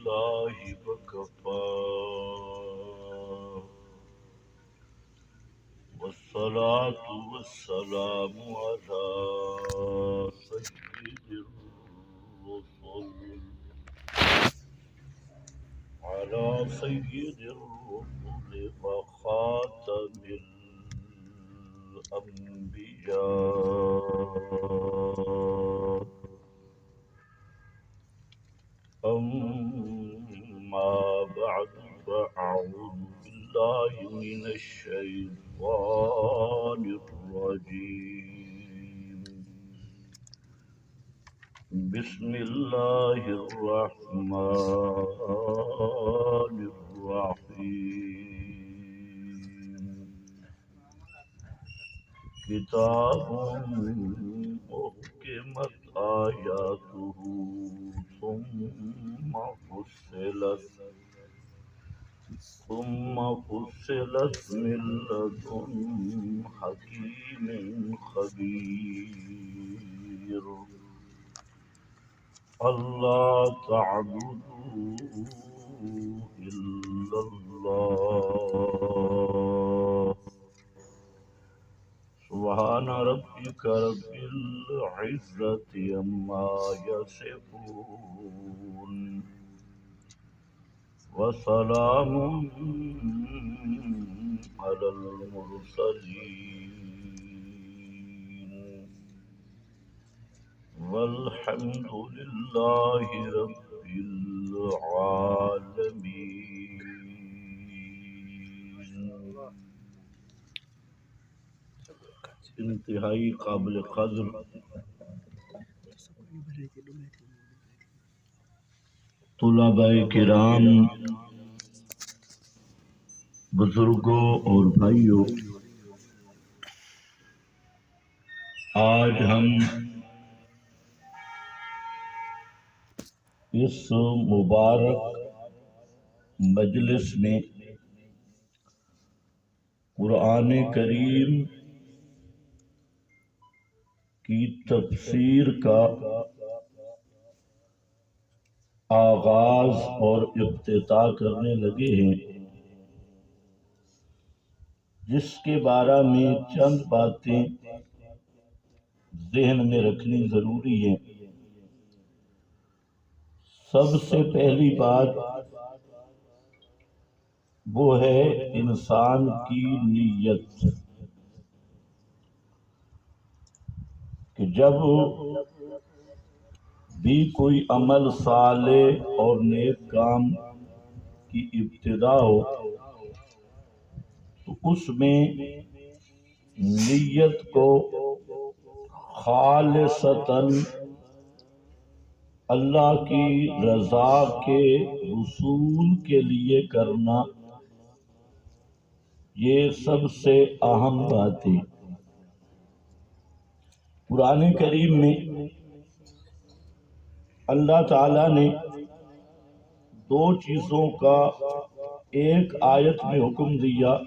لله وكفى والصلاة والسلام على سيد الرسل وخاتم الأنبياء. أما بعد فأعوذ بالله من الشيطان الرجيم. بسم الله الرحمن الرحيم. كتاب أحكمت آياته ثم فصلت من لدن حكيم خبير. ألا تعبدوا إلا الله. سبحان ربك رب العزة عما يصفون وسلام على المرسلين والحمد لله رب العالمين. انتہائی قابل قدر طلباء کرام، بزرگوں اور بھائیوں، آج ہم اس مبارک مجلس میں قرآن کریم کی تفسیر کا آغاز اور افتتاح کرنے لگے ہیں، جس کے بارے میں چند باتیں ذہن میں رکھنی ضروری ہیں۔ سب سے پہلی بات وہ ہے انسان کی نیت، کہ جب بھی کوئی عمل صالح اور نیک کام کی ابتدا ہو تو اس میں نیت کو خالصتاً اللہ کی رضا کے حصول کے لیے کرنا، یہ سب سے اہم بات ہے۔ قرآن کریم میں اللہ تعالیٰ نے دو چیزوں کا ایک آیت میں حکم دیا،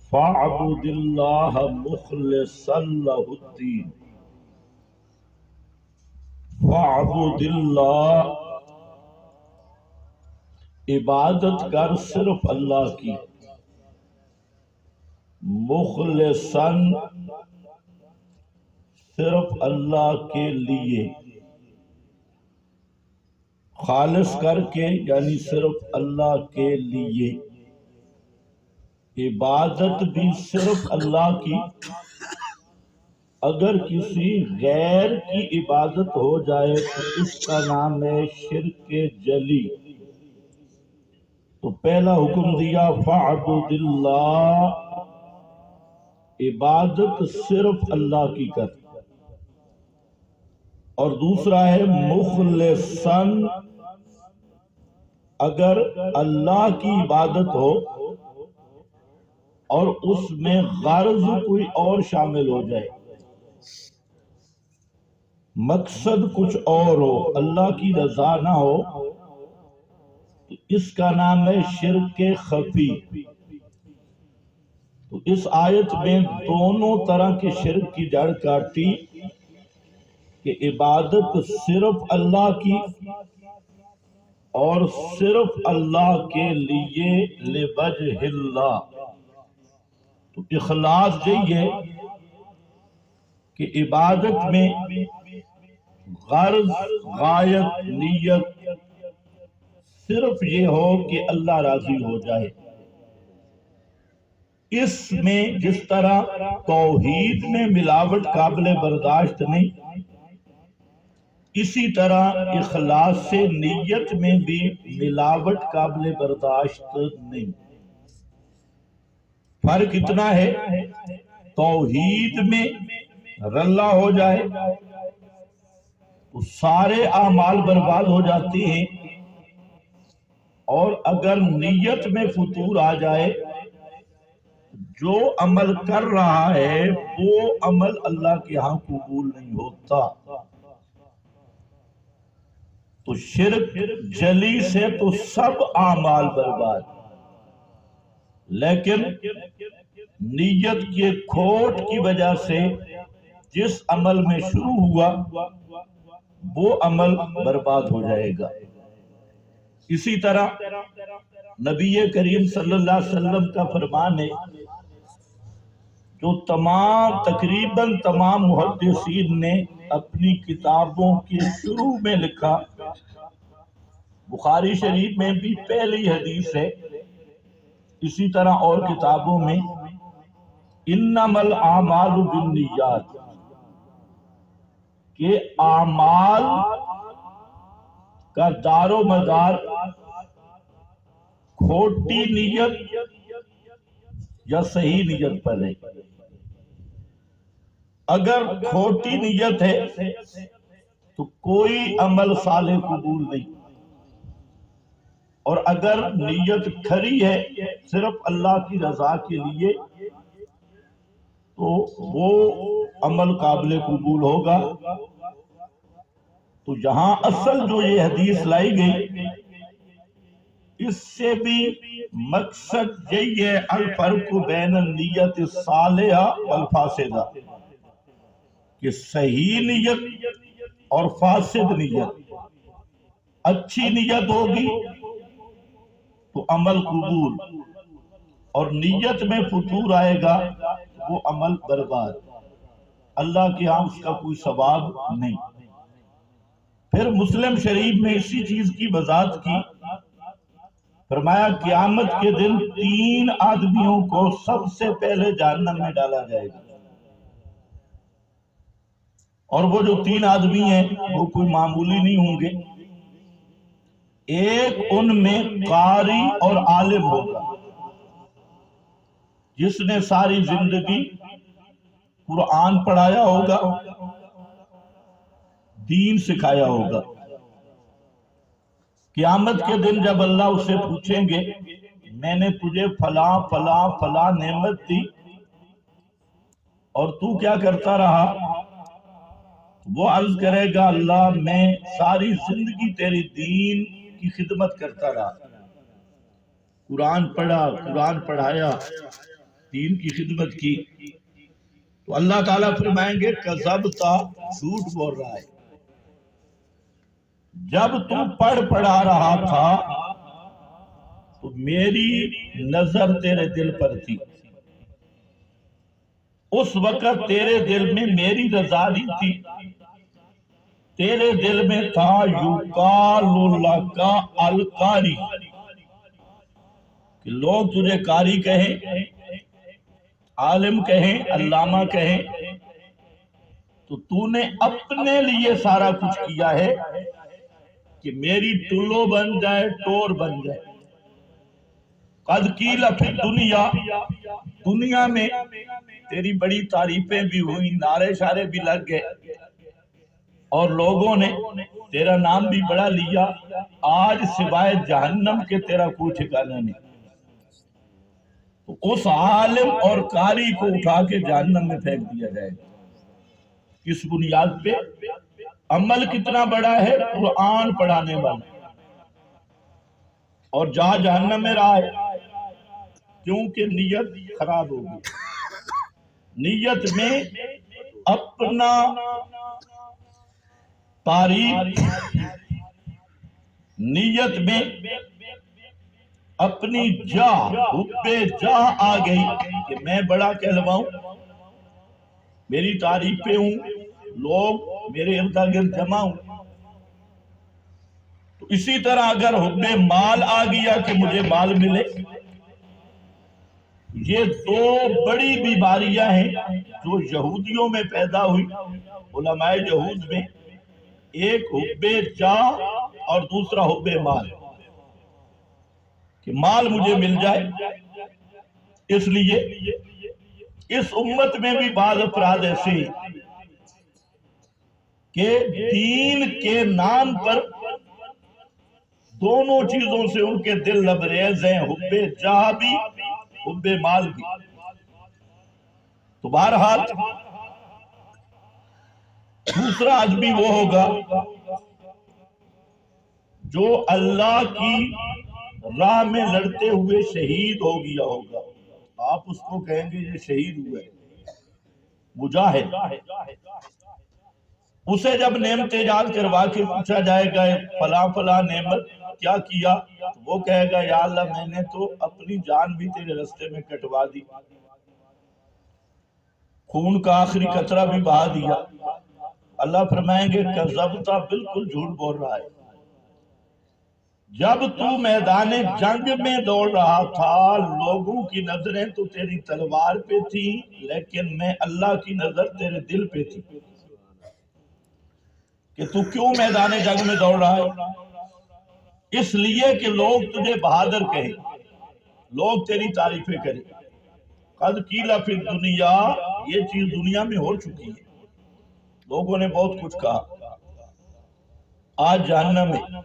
فَاعْبُدِ اللَّهَ مُخْلِصًا لَهُ الدِّينَ۔ فَاعْبُدِ اللَّهَ، عبادت کر صرف اللہ کی، مخلصاً، صرف اللہ کے لیے، خالص کر کے یعنی صرف اللہ کے لیے، عبادت بھی صرف اللہ کی۔ اگر کسی غیر کی عبادت ہو جائے تو اس کا نام ہے شرک جلی۔ تو پہلا حکم دیا فَاعْبُدِ اللَّهَ، عبادت صرف اللہ کی کر، اور دوسرا ہے مخلصاً، اگر اللہ کی عبادت ہو اور اس میں غرض کوئی اور شامل ہو جائے، مقصد کچھ اور ہو، اللہ کی رضا نہ ہو، تو اس کا نام ہے شرک خفی۔ تو اس آیت میں دونوں طرح کے شرک کی جڑ کاٹی، کہ عبادت صرف اللہ کی اور صرف اللہ کے لیے لوجہ اللہ. تو اخلاص یہی ہے کہ عبادت میں غرض غایت نیت صرف یہ ہو کہ اللہ راضی ہو جائے. اس میں جس طرح توحید میں ملاوٹ قابل برداشت نہیں، اسی طرح اخلاص سے نیت میں بھی ملاوٹ قابل برداشت نہیں. فرق اتنا ہے توحید میں رلا ہو جائے تو سارے اعمال برباد ہو جاتے ہیں، اور اگر نیت میں فطور آ جائے جو عمل کر رہا ہے وہ عمل اللہ کے ہاں قبول نہیں ہوتا. تو شرک جلی سے تو سب اعمال برباد، لیکن نیت کے کھوٹ کی وجہ سے جس عمل میں شروع ہوا وہ عمل برباد ہو جائے گا. اسی طرح نبی کریم صلی اللہ علیہ وسلم کا فرمان ہے جو تقریباً تمام محدثین نے اپنی کتابوں کے شروع میں لکھا. بخاری شریف میں بھی پہلی حدیث ہے، اسی طرح اور کتابوں میں انما الاعمال بالنیات، کہ اعمال کا دار و مدار کھوٹی نیت یا صحیح نیت پر ہے. اگر کھوٹی نیت ہے تو کوئی عمل صالح قبول نہیں، اور اگر نیت کھری ہے صرف اللہ کی رضا کے لیے تو وہ عمل قابل قبول ہوگا. تو یہاں اصل جو یہ حدیث لائی گئی اس سے بھی مقصد یہی ہے الفرق بین النیت الصالحہ والفاسدہ، کہ صحیح نیت اور فاسد نیت. اچھی نیت ہوگی تو عمل قبول، اور نیت میں فطور آئے گا وہ عمل برباد، اللہ کے ہاں اس کا کوئی ثواب نہیں. پھر مسلم شریف میں اسی چیز کی وضاحت کی، فرمایا قیامت کے دن 3 آدمیوں کو سب سے پہلے جہنم میں ڈالا جائے گا، اور وہ جو 3 آدمی ہیں وہ کوئی معمولی نہیں ہوں گے. ایک ان میں قاری اور عالم ہوگا جس نے ساری زندگی قرآن پڑھایا ہوگا، دین سکھایا ہوگا. قیامت کے دن جب اللہ اسے پوچھیں گے میں نے تجھے فلاں فلاں فلاں نعمت دی اور تو کیا کرتا رہا، وہ عرض کرے گا اللہ میں ساری زندگی تیری دین کی خدمت کرتا رہا، قرآن پڑھا، قرآن پڑھایا، دین کی خدمت کی. تو اللہ تعالیٰ فرمائیں گے کذبتا، جھوٹ بول رہا ہے، جب تو پڑھا رہا تھا تو میری نظر تیرے دل پر تھی، اس وقت تیرے دل میں میری رضا نہیں تھی، تیرے دل میں تھا یقال لک القاری، کہ لوگ تجھے قاری کہیں، عالم کہیں، علامہ کہیں. تو نے اپنے لیے سارا کچھ کیا ہے کہ میری ٹلو بن جائے، ٹور بن جائے. قد قیل فی الدنیا، دنیا میں تیری بڑی تعریفیں بھی ہوئی، نعرے شارے بھی لگ گئے اور لوگوں نے تیرا نام بھی بڑا لیا. آج سوائے جہنم کے تیرا کوئی ٹھکانہ نہیں. تو اس عالم اور قاری کو اٹھا کے جہنم میں پھینک دیا جائے گا. کس بنیاد پہ؟ عمل کتنا بڑا ہے، قرآن پڑھانے والا، اور جہاں جہنم میں رہا ہے کیونکہ نیت خراب ہوگی. نیت میں اپنا تعریف نیت میں اپنی جاہ حب جاہ آ گئی کہ میں بڑا کہلواؤں، میری تعریفیں ہوں، لوگ میرے ارد گرد جمع ہوں. تو اسی طرح اگر حب مال آ گیا کہ مجھے مال ملے. یہ دو بڑی بیماریاں ہیں جو یہودیوں میں پیدا ہوئی، علماء یہود میں. ایک حب جاہ اور دوسرا حب مال، کہ مال مجھے مل جائے. اس لیے اس امت میں بھی بعض افراد ایسے ہیں کہ دین کے نام پر دونوں چیزوں سے ان کے دل لبریز ہیں، حب جاہ بھی حب مال بھی. تو بہرحال دوسرا آدمی وہ ہوگا جو اللہ کی راہ میں لڑتے ہوئے شہید ہو گیا ہوگا. آپ اس کو کہیں گے یہ شہید ہوئے، مجاہد. اسے جب نعمت ایجاد کروا کے پوچھا جائے گا فلاں فلاں نعمت کیا کیا، تو وہ کہے گا یا اللہ میں نے تو اپنی جان بھی تیرے رستے میں کٹوا دی، خون کا آخری قطرہ بھی بہا دیا. اللہ فرمائیں گے کذبتا، بالکل جھوٹ بول رہا ہے. جب تو میدان جنگ میں دوڑ رہا تھا لوگوں کی نظریں تو تیری تلوار پہ تھی، لیکن میں اللہ کی نظر تیرے دل پہ تھی. کہ تو کیوں میدان جنگ میں دوڑ رہا ہے؟ اس لیے کہ لوگ تجھے بہادر کہیں، لوگ تیری تعریفیں کریں. قد قیل فی الدنیا، یہ چیز دنیا میں ہو چکی ہے، لوگوں نے بہت کچھ کہا. آج جہنم میں،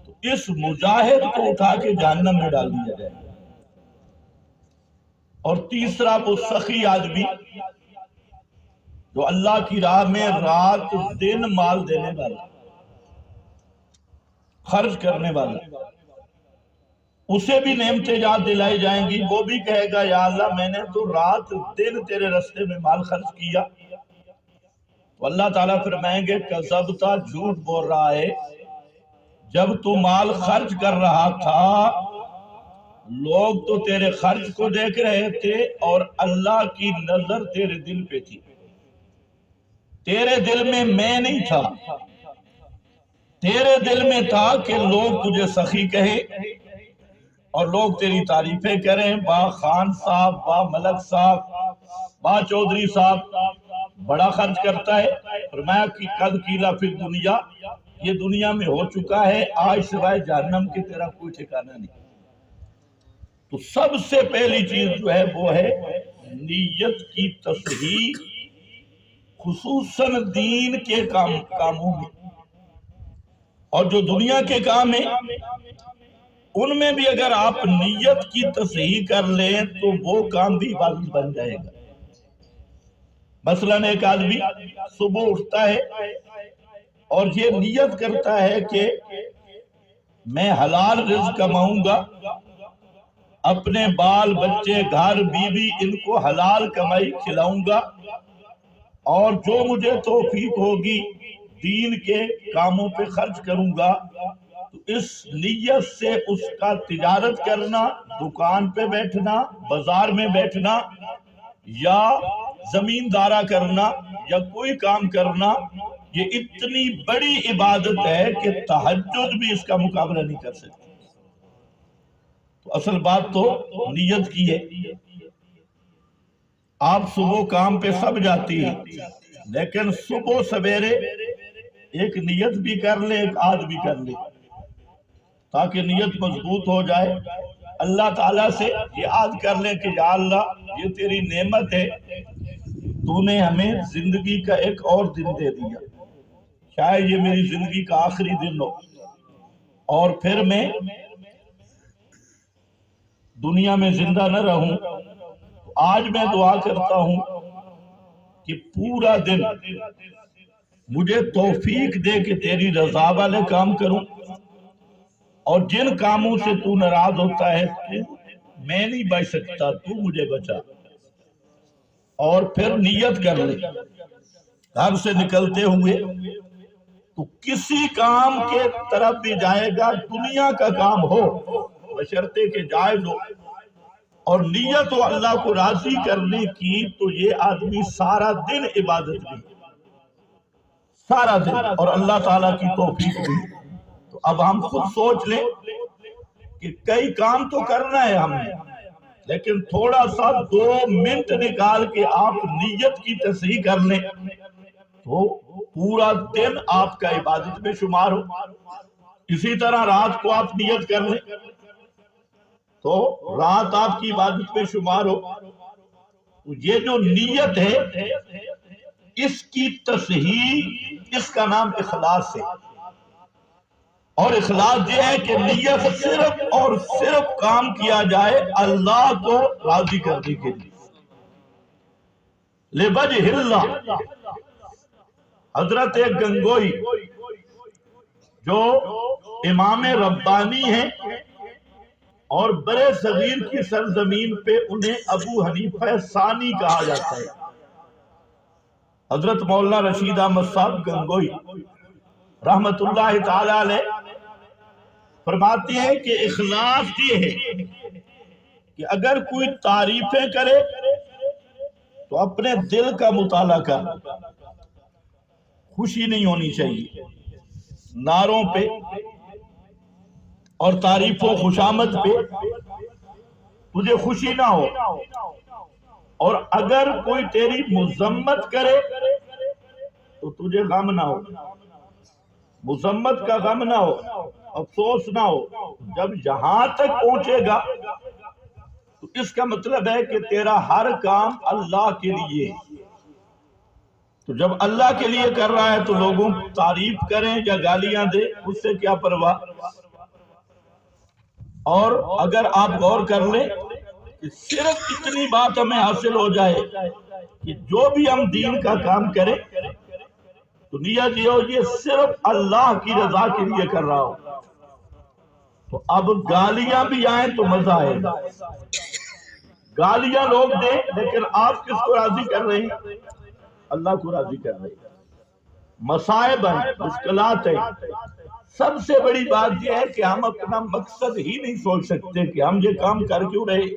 تو اس مجاہد کو اٹھا کے جہنم میں ڈال دیا جائے. اور تیسرا وہ سخی آدمی جو اللہ کی راہ میں رات دن مال دینے والا، خرچ کرنے والا، اسے بھی نعمتیں یاد دلائی جائیں گی. وہ بھی کہے گا یا اللہ میں نے تو رات دن تیرے رستے میں مال خرچ کیا. تو اللہ تعالیٰ فرمائیں گے کذبتا، جھوٹ بول رہا ہے. جب تو مال خرچ کر رہا تھا لوگ تو تیرے خرچ کو دیکھ رہے تھے اور اللہ کی نظر تیرے دل پہ تھی. تیرے دل میں میں نہیں تھا، تیرے دل میں تھا کہ لوگ تجھے سخی کہیں اور لوگ تیری تعریفیں کریں. با خان صاحب، با ملک صاحب، با چودھری صاحب بڑا خرچ کرتا ہے. فرمایا کہ قد قیل فی الدنیا، یہ دنیا میں ہو چکا ہے، آج سوائے جہنم کی تیرا کوئی ٹھکانہ نہیں. تو سب سے پہلی چیز جو ہے وہ ہے نیت کی تصحیح، خصوصاً دین کے کاموں میں. اور جو دنیا کے کام ہیں ان میں بھی اگر آپ نیت کی تصحیح کر لیں تو وہ کام بھی عبادت بن جائے گا. مثلاً ایک آدمی صبح اٹھتا ہے اور یہ نیت کرتا ہے کہ میں حلال رزق کماؤں گا، اپنے بال بچے گھر بیوی ان کو حلال کمائی کھلاؤں گا، اور جو مجھے توفیق ہوگی دین کے کاموں پہ خرچ کروں گا. تو اس نیت سے اس کا تجارت کرنا، دکان پہ بیٹھنا، بازار میں بیٹھنا، یا زمیندارہ کرنا، یا کوئی کام کرنا، یہ اتنی بڑی عبادت ہے کہ تہجد بھی اس کا مقابلہ نہیں کر سکتی. تو اصل بات تو نیت کی ہے. آپ صبح کام پہ سب جاتی ہیں، لیکن صبح سویرے ایک نیت بھی کر لیں، ایک عاد بھی کر لیں، تاکہ نیت مضبوط ہو جائے. اللہ تعالیٰ سے یہ عاد کر لیں کہ یا اللہ یہ تیری نعمت ہے، تو نے ہمیں زندگی کا ایک اور دن دے دیا، شاید یہ میری زندگی کا آخری دن ہو، اور پھر میں دنیا میں زندہ نہ رہوں. آج میں دعا کرتا ہوں کہ پورا دن مجھے توفیق دے کہ تیری رضا والے کام کروں، اور جن کاموں سے تو ناراض ہوتا ہے میں نہیں بچ سکتا، تو مجھے بچا. اور پھر نیت کر لے گھر سے نکلتے ہوئے تو کسی کام کے طرف بھی جائے گا دنیا کا کام ہو بشرطے کہ جائز ہو اور نیت ہو اللہ کو راضی کرنے کی، تو یہ آدمی سارا دن عبادت بھی، سارا دن، اور اللہ تعالیٰ کی توفیق بھی۔ تو اب ہم خود سوچ لیں کہ کئی کام تو کرنا ہے ہم نے، لیکن تھوڑا سا 2 منٹ نکال کے آپ نیت کی تصحیح کر لیں تو پورا دن آپ کا عبادت میں شمار ہو۔ اسی طرح رات کو آپ نیت کر لیں تو رات آپ کی عبادت میں شمار ہو۔ یہ جو نیت ہے اس کی تصحیح، اس کا نام اخلاص ہے، اور اخلاص یہ ہے کہ نیت صرف اور صرف کام کیا جائے اللہ کو راضی کرنے کے لیے، لِوَجْهِ اللہ۔ حضرت گنگوئی جو امام ربانی ہیں اور برے صغیر کی سرزمین پہ انہیں ابو حنیفہ ثانی کہا جاتا ہے، حضرت مولانا رشید احمد صاحب گنگوئی رحمت اللہ تعالی علیہ فرماتے ہیں کہ اخلاص یہ ہے کہ اگر کوئی تعریفیں کرے تو اپنے دل کا مطالعہ کر، خوشی نہیں ہونی چاہیے نعروں پہ اور تعریفوں خوشامد پہ، تجھے خوشی نہ ہو، اور اگر کوئی تیری مذمت کرے تو تجھے غم نہ ہو، مذمت کا غم نہ ہو، افسوس نہ ہو۔ جب یہاں تک پہنچے گا تو اس کا مطلب ہے کہ تیرا ہر کام اللہ کے لیے، تو جب اللہ کے لیے کر رہا ہے تو لوگوں تعریف کریں یا گالیاں دیں اس سے کیا پرواہ۔ اور اگر آپ غور کر لیں کہ صرف اتنی بات ہمیں حاصل ہو جائے کہ جو بھی ہم دین کا کام کریں تو نیت یہ ہو یہ صرف اللہ کی رضا کے لیے کر رہا ہو، تو اب گالیاں بھی آئیں تو مزہ آئے گا۔ گالیاں لوگ دیں لیکن آپ کس کو راضی کر رہے ہیں؟ اللہ کو راضی کر رہے ہیں۔ مصائب ہیں، مشکلات ہیں، سب سے بڑی بات یہ ہے کہ ہم اپنا مقصد ہی نہیں سوچ سکتے کہ ہم یہ کام کر کیوں رہے۔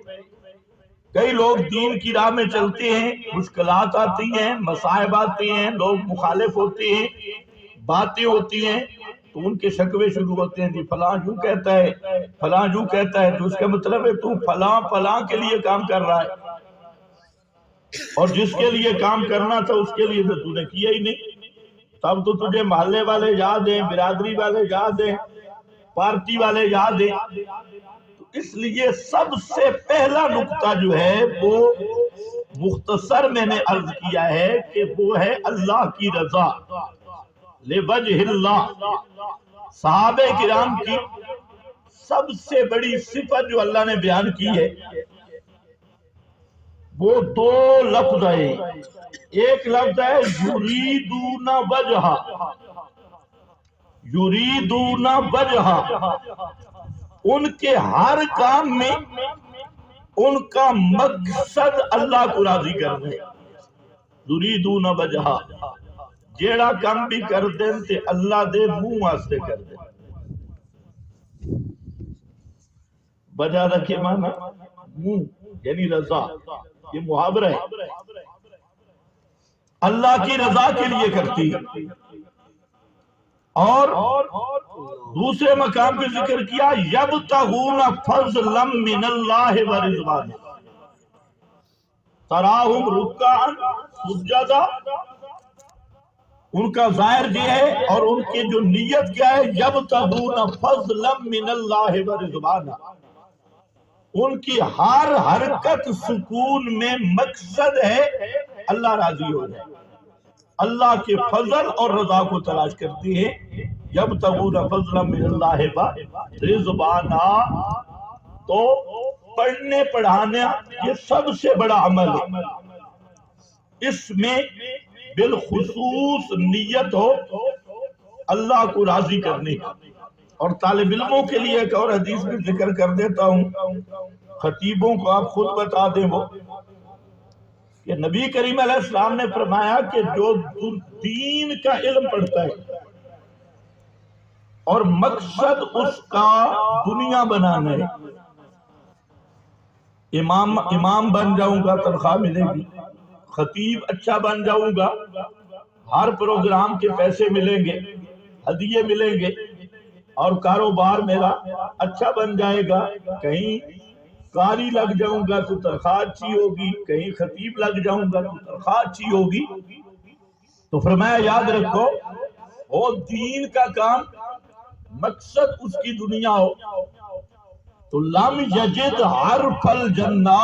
کئی لوگ دین کی راہ میں چلتے ہیں، مشکلات آتی ہیں، مصائب آتے ہیں، لوگ مخالف ہوتے ہیں، باتیں ہوتی ہیں تو ان کے شکوے شروع ہوتے ہیں، جی فلاں یوں کہتا ہے، فلاں یوں کہتا ہے، تو اس کا مطلب ہے تو فلاں فلاں کے لیے کام کر رہا ہے، اور جس کے لیے کام کرنا تھا اس کے لیے تو نے کیا ہی نہیں۔ تب تو تجھے محلے والے یاد ہیں، برادری والے یاد ہیں، پارٹی والے یاد ہیں۔ تو اس لیے سب سے پہلا نقطہ جو ہے وہ مختصر میں نے عرض کیا ہے کہ وہ ہے اللہ کی رضا، لِوَجْهِ اللہ۔ صحابہ کرام کی سب سے بڑی صفت جو اللہ نے بیان کی ہے وہ 2 لفظ ہے۔ ایک لفظ ہے یریدون وجہ، یریدون وجہ، ان کے ہر کام میں ان کا مقصد اللہ کو راضی کرنا ہے۔ یریدون وجہ، جیڑا کام بھی کر دیں تے اللہ دے منہ واسطے کر دیں۔ وجہ رکھے مانا منہ یعنی رضا، یہ محاورہ ہے، اللہ کی رضا کے لیے کرتی ہے۔ اور دوسرے مقام پہ ذکر کیا یبتغون فضلا من اللہ ورضوانا، تراہم رکعا سجدا، ان کا ظاہر یہ ہے اور ان کی جو نیت کیا ہے یبتغون فضلا من اللہ ورضوانا، ان کی ہر حرکت سکون میں مقصد ہے اللہ راضی ہو جائے، اللہ کے فضل اور رضا کو تلاش کرتی ہے۔ یبتغون فضلا من اللہ ورضوانا، تو پڑھنے پڑھانا یہ سب سے بڑا عمل ہے، اس میں بالخصوص نیت ہو اللہ کو راضی کرنے کی۔ اور طالب علموں کے لیے ایک اور حدیث بھی ذکر کر دیتا ہوں، خطیبوں کو آپ خود بتا دیں وہ کہ نبی کریم علیہ السلام نے فرمایا کہ جو دین کا علم پڑھتا ہے اور مقصد اس کا دنیا بنانا ہے. امام بن جاؤں گا تنخواہ ملے گی، خطیب اچھا بن جاؤں گا ہر پروگرام کے پیسے ملیں گے، ہدیے ملیں گے، اور کاروبار میرا اچھا بن جائے گا. کہیں قاری لگ جاؤں گا تو تنخواہ اچھی ہوگی، کہیں خطیب لگ جاؤں گا تو تنخواہ اچھی ہوگی. تو فرمایا یاد رکھو وہ دین کا کام مقصد اس کی دنیا ہو تو لم یجد حرف الجنہ،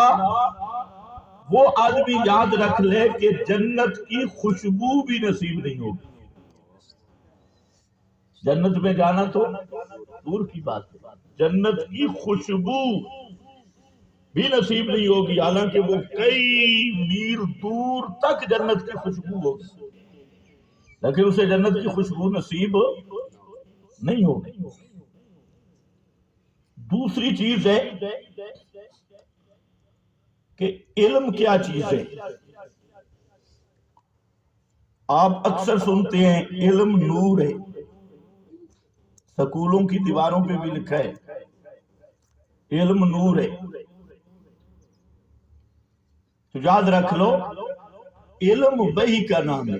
وہ آدمی یاد رکھ لے کہ جنت کی خوشبو بھی نصیب نہیں ہوگی. جنت میں جانا تو دور کی بات ہے، جنت کی خوشبو بھی نصیب نہیں ہوگی، حالانکہ وہ کئی میل دور تک جنت کی خوشبو ہوگی، لیکن اسے جنت کی خوشبو نصیب نہیں ہوگی. دوسری چیز ہے کہ علم کیا چیز ہے. آپ اکثر سنتے ہیں علم نور ہے، سکولوں کی دیواروں پہ بھی لکھا ہے علم نور ہے. تو یاد رکھ لو علم وحی کا نام ہے.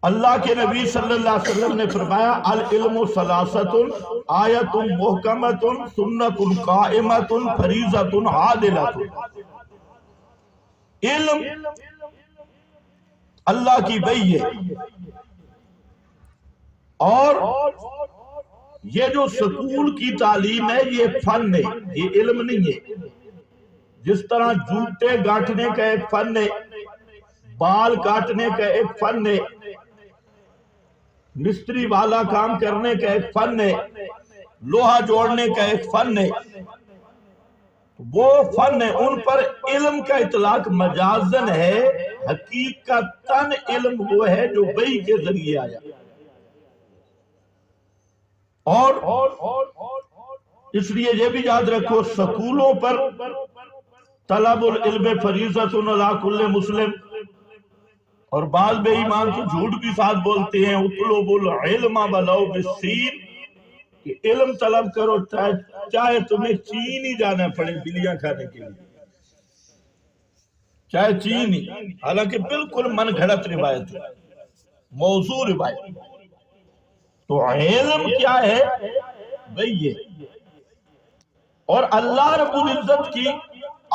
اللہ کے نبی صلی اللہ علیہ وسلم نے فرمایا العلم ثلاثۃ آیۃ محکمۃ سنۃ قائمۃ فریضۃ عادلۃ. علم اللہ کی وحی ہے، اور یہ جو سکول کی تعلیم ہے یہ فن ہے، یہ علم نہیں ہے. جس طرح جوتے گاٹھنے کا ایک فن ہے، بال کاٹنے کا ایک فن ہے، مستری والا کام کرنے کا ایک فن ہے، لوہا جوڑنے کا ایک فن ہے، وہ فن ہے. ان پر علم کا اطلاق مجازن ہے، حقیقتاً علم وہ ہے جو وحی کے ذریعے آیا. اور اس لیے یہ بھی یاد رکھو سکولوں پر طلب العلم فریضۃ علی کل مسلم، اور بعض بے ایمان تو جھوٹ بھی ساتھ بولتے ہیں اطلب العلم ولو بالسین، کہ علم طلب کرو چاہے تمہیں چین ہی جانا پڑے بلیاں کھانے کے لیے، چاہے چین ہی. حالانکہ بالکل من گھڑت روایت ہے، موضوع روایت. تو علم کیا ہے وحی ہے، اور اللہ رب العزت کی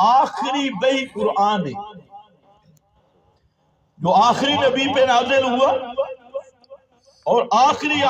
آخری وحی قرآن ہے جو آخری نبی پہ نازل ہوا، اور آخری